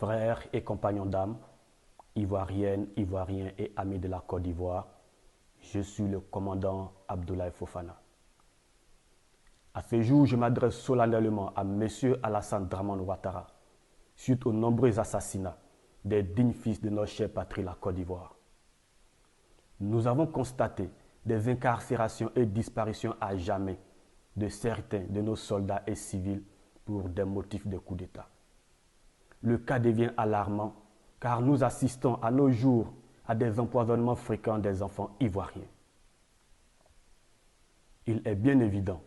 Frères et compagnons d'âme, ivoiriennes, ivoiriens et amis de la Côte d'Ivoire, je suis le commandant Abdoulaye Fofana. À ce jour, je m'adresse solennellement à M. Alassane Dramane Ouattara, suite aux nombreux assassinats des dignes fils de notre chère patrie, la Côte d'Ivoire. Nous avons constaté des incarcérations et disparitions à jamais de certains de nos soldats et civils pour des motifs de coup d'État. Le cas devient alarmant car nous assistons à nos jours à des empoisonnements fréquents des enfants ivoiriens. Il est bien évident,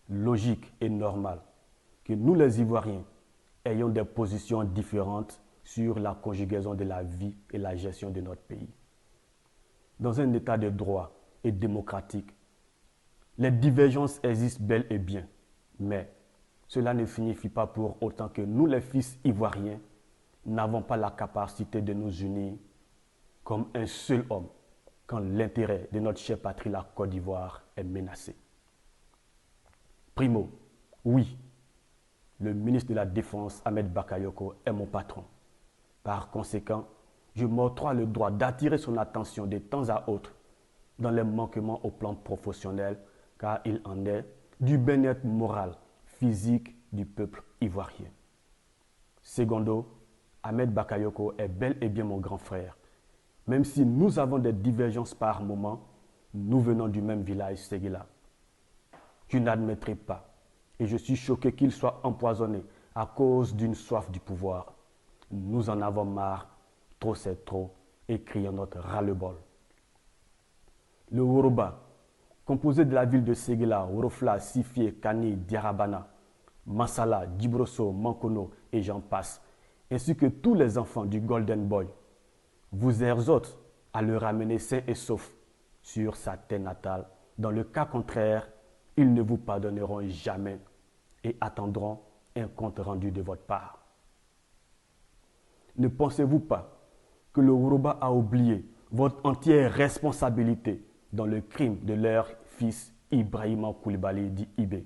logique et normal que nous les Ivoiriens ayons des positions différentes sur la conjugaison de la vie et la gestion de notre pays. Dans un état de droit et démocratique, les divergences existent bel et bien, mais cela ne signifie pas pour autant que nous, les fils ivoiriens, n'avons pas la capacité de nous unir comme un seul homme quand l'intérêt de notre chère patrie, la Côte d'Ivoire, est menacé. Primo, oui, le ministre de la Défense, Ahmed Bakayoko, est mon patron. Par conséquent, je m'octroie le droit d'attirer son attention de temps à autre dans les manquements au plan professionnel, car il en est du bien-être moral, physique du peuple ivoirien. Secondo, Ahmed Bakayoko est bel et bien mon grand frère. Même si nous avons des divergences par moments, nous venons du même village, Séguila. Je n'admettrai pas et je suis choqué qu'il soit empoisonné à cause d'une soif du pouvoir. Nous en avons marre, trop c'est trop, et crions notre ras-le-bol. Le Woroba, composé de la ville de Séguila, Worofla, Sifié, Kani, Diarabana, Massala, Djibrosso, Mankono et j'en passe, ainsi que tous les enfants du Golden Boy, vous exhorte à le ramener sain et sauf sur sa terre natale. Dans le cas contraire, ils ne vous pardonneront jamais et attendront un compte rendu de votre part. Ne pensez-vous pas que le Woroba a oublié votre entière responsabilité dans le crime de leur fils Ibrahima Koulibaly dit Ibé?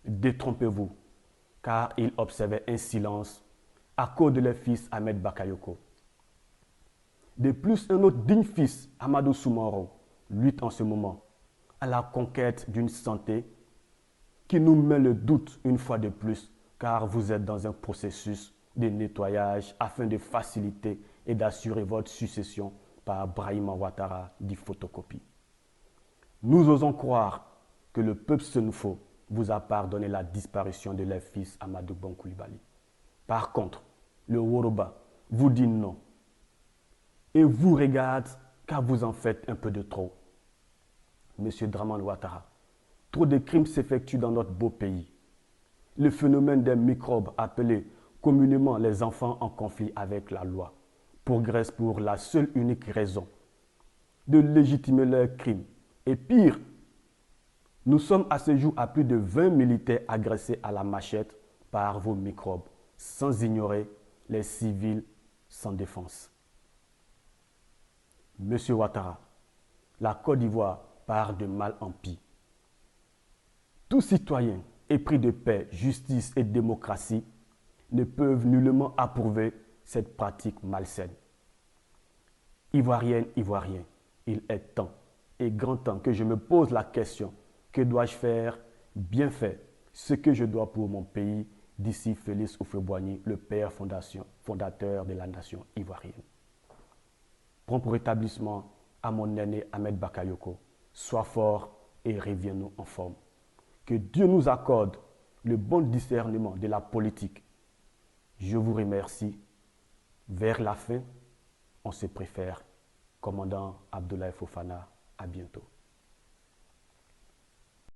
Détrompez-vous, car il observait un silence à cause de leur fils Ahmed Bakayoko. De plus, un autre digne fils, Amadou Soumoro, lutte en ce moment à la conquête d'une santé qui nous met le doute une fois de plus, car vous êtes dans un processus de nettoyage afin de faciliter et d'assurer votre succession par Brahima Ouattara dit photocopie. Nous osons croire que le peuple Senufo vous a pardonné la disparition de leur fils Amadou Bon Koulibaly. Par contre, le Woroba vous dit non et vous regarde car vous en faites un peu de trop. Monsieur Dramane Ouattara, trop de crimes s'effectuent dans notre beau pays. Le phénomène des microbes appelés communément les enfants en conflit avec la loi progresse pour la seule unique raison de légitimer leurs crimes. Et pire, nous sommes à ce jour à plus de 20 militaires agressés à la machette par vos microbes, sans ignorer les civils sans défense. Monsieur Ouattara, la Côte d'Ivoire part de mal en pis. Tout citoyen épris de paix, justice et démocratie ne peuvent nullement approuver cette pratique malsaine. Ivoirienne, Ivoirien, il est temps et grand temps que je me pose la question: que dois-je faire? Bien fait ce que je dois pour mon pays, d'ici Félix Houphouët-Boigny, le père fondateur de la nation ivoirienne. Prompt rétablissement à mon aîné Ahmed Bakayoko. Sois fort et reviens-nous en forme. Que Dieu nous accorde le bon discernement de la politique. Je vous remercie. Vers la fin, on se préfère. Commandant Abdoulaye Fofana, à bientôt.